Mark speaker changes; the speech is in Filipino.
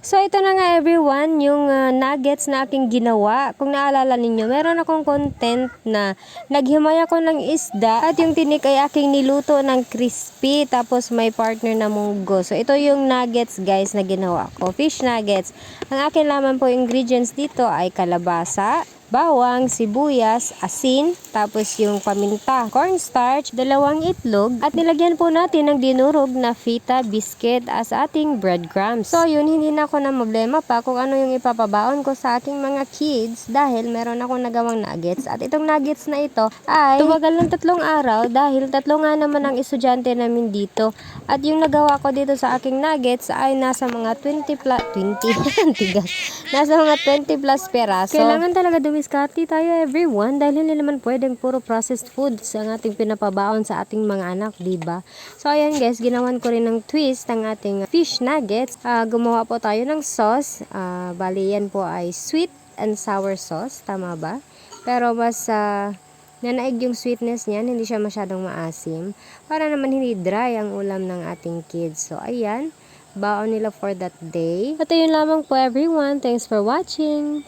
Speaker 1: So ito na nga everyone, yung nuggets na aking ginawa. Kung naalala ninyo, meron akong content na naghimay ako ng isda at yung tinik ay aking niluto ng crispy tapos may partner na munggo. So ito yung nuggets guys na ginawa ko, fish nuggets. Ang akin lamang po ingredients dito ay kalabasa, bawang, sibuyas, asin, tapos yung paminta, cornstarch, 2 itlog, at nilagyan po natin ng dinurog na feta biscuit as ating breadcrumbs. So yun, hindi na ako na problema pa kung ano yung ipapabaon ko sa aking mga kids dahil meron akong nagawang nuggets. At itong nuggets na ito ay tumagal ng 3 araw dahil 3 nga naman ang estudyante namin dito. At yung nagawa ko dito sa aking nuggets ay nasa mga 20 tigas. Nasa mga 20 plus peraso. Kailangan talaga dumiskarte tayo everyone dahil hindi naman pwedeng puro processed foods ang ating pinapabaon sa ating mga anak, diba? So ayan guys, ginawan ko rin ng twist ang ating fish nuggets. Gumawa po tayo ng sauce. Bali yan po ay sweet and sour sauce, tama ba? Pero mas nanaig yung sweetness niyan, hindi siya masyadong maasim. Para naman hindi dry ang ulam ng ating kids. So ayan, baon nila for that day. At ayun lamang po everyone. Thanks for watching.